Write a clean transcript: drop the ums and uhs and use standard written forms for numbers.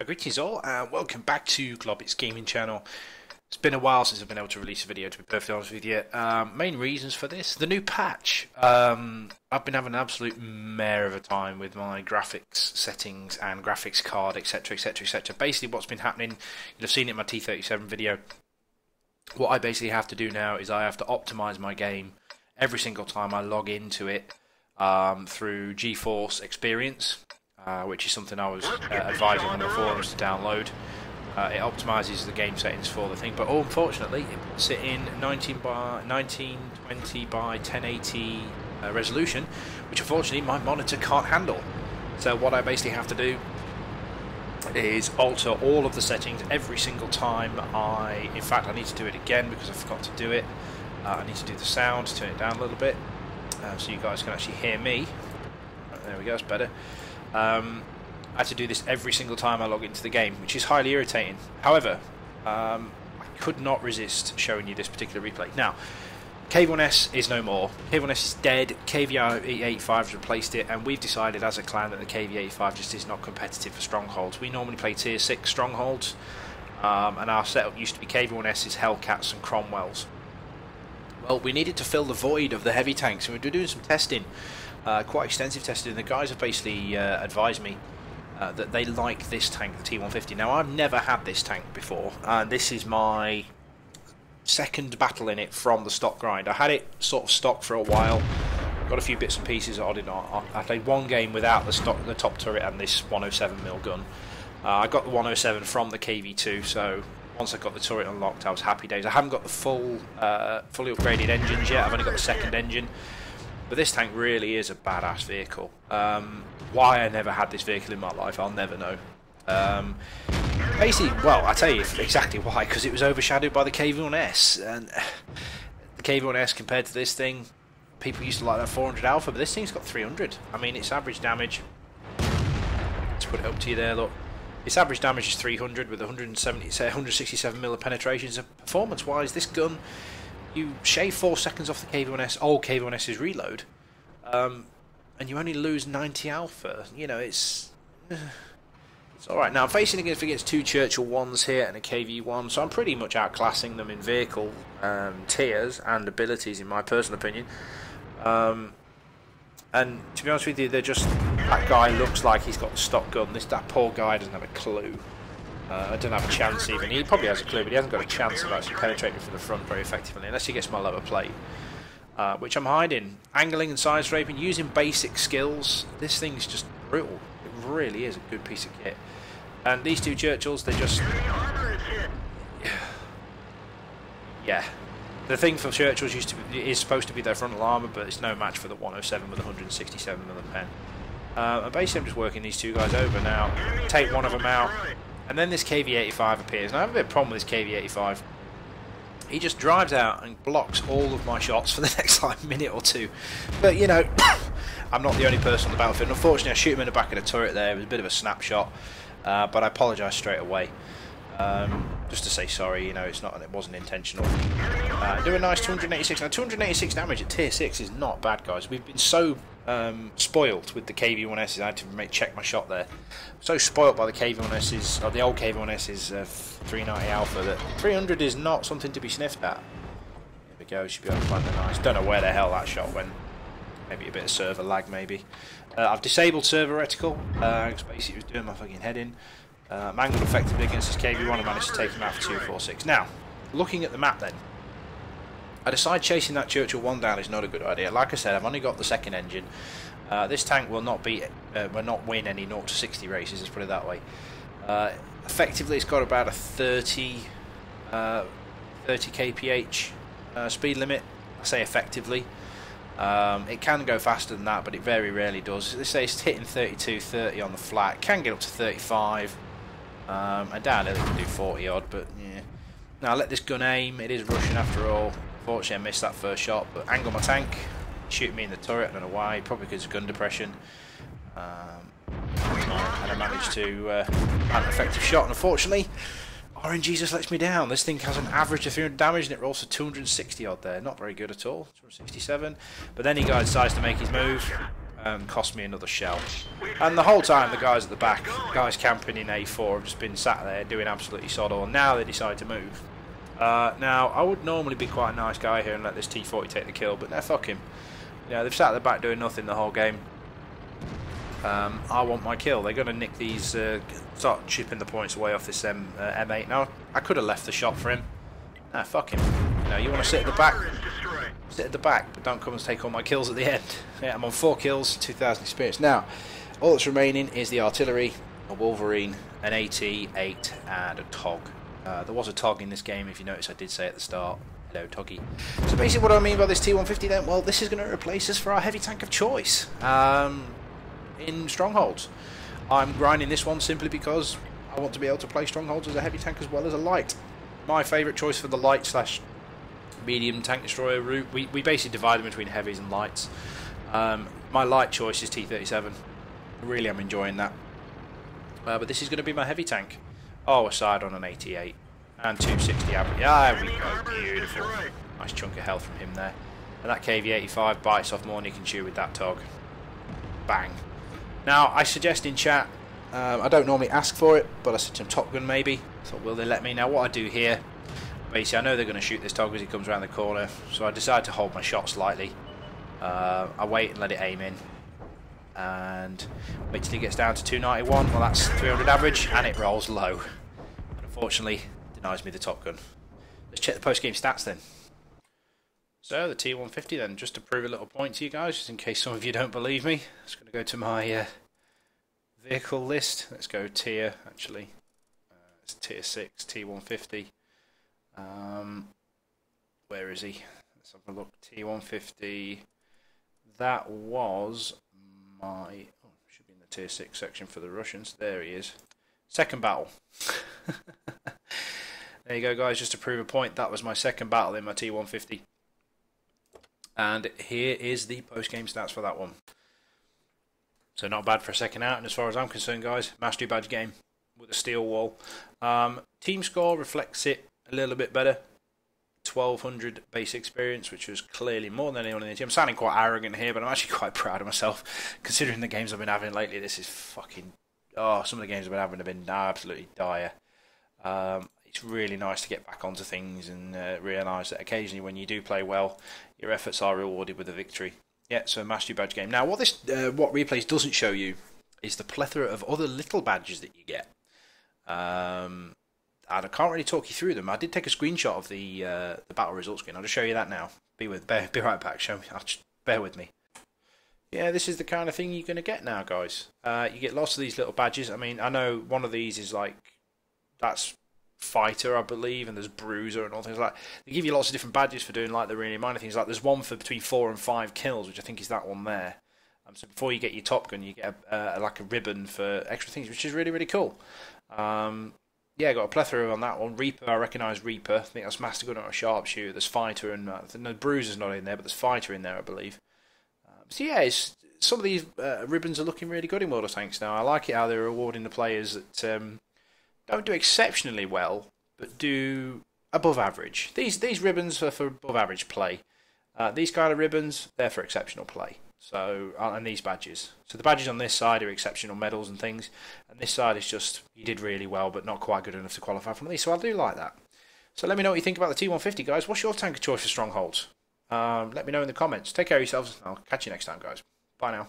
Greetings all, and welcome back to Globbits Gaming Channel. It's been a while since I've been able to release a video, to be perfectly honest with you. Main reasons for this, the new patch. I've been having an absolute mare of a time with my graphics settings and graphics card, etc, etc, etc. Basically what's been happening, you'll have seen it in my T37 video. What I basically have to do now is I have to optimize my game every single time I log into it through GeForce Experience. Which is something I was advising on the forums to download. It optimises the game settings for the thing, but unfortunately it puts it in 1920 by 1080 resolution, which unfortunately my monitor can't handle. So what I basically have to do is alter all of the settings every single time in fact I need to do it again because I forgot to do it. I need to do the sound, turn it down a little bit so you guys can actually hear me. There we go, it's better. I had to do this every single time I log into the game, which is highly irritating. However, I could not resist showing you this particular replay. Now, KV-1S is no more. KV-1S is dead. KV-85 has replaced it, and we've decided as a clan that the KV-85 just is not competitive for strongholds. We normally play tier 6 strongholds, and our setup used to be KV-1S's, Hellcats and Cromwells. Well, we needed to fill the void of the heavy tanks, and we were doing some testing. Quite extensive testing, and the guys have basically advised me that they like this tank, the T150. Now, I've never had this tank before, and this is my second battle in it from the stock grind. I had it sort of stock for a while, got a few bits and pieces on it. I played one game without the top turret and this 107mm gun. I got the 107 from the KV2, so once I got the turret unlocked, I was happy days. I haven't got the fully upgraded engines yet. I've only got the second engine. But this tank really is a badass vehicle. Why I never had this vehicle in my life, I'll never know. Basically, well, I'll tell you exactly why, because it was overshadowed by the KV-1S. And the KV-1S compared to this thing, people used to like that 400 alpha, but this thing's got 300. I mean, its average damage, let's put it up to you there, look. Its average damage is 300 with 167mm penetration. So performance-wise, this gun, you shave 4 seconds off the KV-1S, old KV-1S's reload, and you only lose 90 alpha. You know, it's alright. Now, I'm facing against two Churchill 1s here and a KV-1, so I'm pretty much outclassing them in vehicle tiers and abilities, in my personal opinion. And to be honest with you, they're just, that guy looks like he's got the stock gun. That poor guy doesn't have a clue. I don't have a chance even. He probably has a clue, but he hasn't got a chance of actually penetrating from the front very effectively, unless he gets my lower plate, which I'm hiding. Angling and side scraping, using basic skills. This thing's just brutal. It really is a good piece of kit. And these two Churchills, they're just... yeah. The thing for Churchills is supposed to be their frontal armour, but it's no match for the 107 with 167mm pen. And basically I'm just working these two guys over now. Take one of them out. And then this KV-85 appears. Now I have a bit of a problem with this KV-85. He just drives out and blocks all of my shots for the next like minute or two. But you know, I'm not the only person on the battlefield. Unfortunately, I shoot him in the back of the turret there. It was a bit of a snapshot, but I apologise straight away. Just to say sorry, you know, it wasn't intentional. Do a nice 286. Now 286 damage at tier 6 is not bad, guys. We've been so spoilt with the KV-1Ss. I had to check my shot there. So spoilt by the KV-1Ss, or the old KV-1Ss 390 alpha, that 300 is not something to be sniffed at. There we go. Should be able to find the nice. Don't know where the hell that shot went. Maybe a bit of server lag, maybe. I've disabled server reticle because basically it was doing my fucking head in. Mangled effectively against this KV-1 and managed to take him out for 246. Now, looking at the map then, I decide chasing that Churchill 1 down is not a good idea. Like I said, I've only got the second engine. This tank will not win any 0 to 60 races, let's put it that way. Effectively, it's got about a 30 kph speed limit. I say effectively. It can go faster than that, but it very rarely does. Let's say it's hitting 32, 30 on the flat. It can get up to 35. I doubt it can do 40 odd, but yeah. Now let this gun aim. It is Russian after all. Unfortunately, I missed that first shot, but angle my tank. Shoot me in the turret. I don't know why. Probably because of gun depression. And I managed to land an effective shot. And unfortunately, RNG just lets me down. This thing has an average of 300 damage and it rolls for 260 odd there. Not very good at all. 267. But then he decides to make his move. and cost me another shell. And the whole time the guys at the back, guys camping in A4, have just been sat there doing absolutely sod all. Now they decide to move. Now I would normally be quite a nice guy here and let this T40 take the kill, but they're fuck him. You know, they've sat at the back doing nothing the whole game. I want my kill. They're going to nick these, start chipping the points away off this M8. Now I could have left the shot for him. Nah, fuck him. You know, you want to sit at the back. Sit at the back, but don't come and take all my kills at the end. Yeah, I'm on 4 kills, 2,000 experience. Now, all that's remaining is the artillery, a Wolverine, an AT-8, and a TOG. There was a TOG in this game, if you notice I did say at the start. Hello, Toggy. So basically what I mean by this T150 then, well, this is going to replace us for our heavy tank of choice in Strongholds. I'm grinding this one simply because I want to be able to play Strongholds as a heavy tank as well as a light. My favourite choice for the light slash medium tank destroyer route, we basically divide them between heavies and lights. My light choice is T37. Really am enjoying that. But this is going to be my heavy tank. Oh, aside on an 88 and 260 average. Ah, there we go, beautiful. Nice chunk of health from him there. And that KV-85 bites off more than you can chew with that TOG. Bang. Now, I suggest in chat, I don't normally ask for it, but I said to him, Top Gun maybe. I thought, will they let me? Now, what I do here, basically, I know they're going to shoot this TOG as he comes around the corner, so I decide to hold my shot slightly. I wait and let it aim in. And wait till he gets down to 291. Well, that's 300 average, and it rolls low. But unfortunately, denies me the Top Gun. Let's check the post-game stats then. So, the T150 then, just to prove a little point to you guys, just in case some of you don't believe me. I'm just going to go to my vehicle list. Let's go tier, actually. It's tier 6, T150. Where is he? Let's have a look. T150. That was my... Oh, should be in the tier 6 section for the Russians. There he is. Second battle. There you go, guys. Just to prove a point, that was my second battle in my T150. And here is the post-game stats for that one. So not bad for a second out, and as far as I'm concerned, guys, Mastery Badge game with a steel wall. Team score reflects it a little bit better. 1200 base experience, which was clearly more than anyone in the team. I'm sounding quite arrogant here, but I'm actually quite proud of myself, considering the games I've been having lately. This is fucking... Oh, some of the games I've been having have been absolutely dire. It's really nice to get back onto things and realise that occasionally when you do play well, your efforts are rewarded with a victory. Yeah, so Mastery Badge game. Now, what this WoT Replays doesn't show you is the plethora of other little badges that you get. And I can't really talk you through them. I did take a screenshot of the battle results screen. I'll just show you that now. Be right back. Bear with me. Yeah, this is the kind of thing you're going to get now, guys. You get lots of these little badges. I mean, I know one of these is like... That's... Fighter, I believe, and there's Bruiser and all things like that. They give you lots of different badges for doing like the really minor things. Like there's one for between 4 and 5 kills, which I think is that one there. So before you get your Top Gun, you get like a ribbon for extra things, which is really, really cool. Yeah, got a plethora on that one. Reaper, I recognise Reaper. I think that's Master Gun or a Sharpshooter. There's Fighter and no, Bruiser's not in there, but there's Fighter in there, I believe. So yeah, some of these ribbons are looking really good in World of Tanks now. I like it how they're rewarding the players that don't do exceptionally well, but do above average. These ribbons are for above average play. These kind of ribbons, they're for exceptional play. So, and these badges. So the badges on this side are exceptional medals and things, and this side is just, you did really well, but not quite good enough to qualify for one of these. So I do like that. So let me know what you think about the T150, guys. What's your tank of choice for Strongholds? Let me know in the comments. Take care of yourselves. I'll catch you next time, guys. Bye now.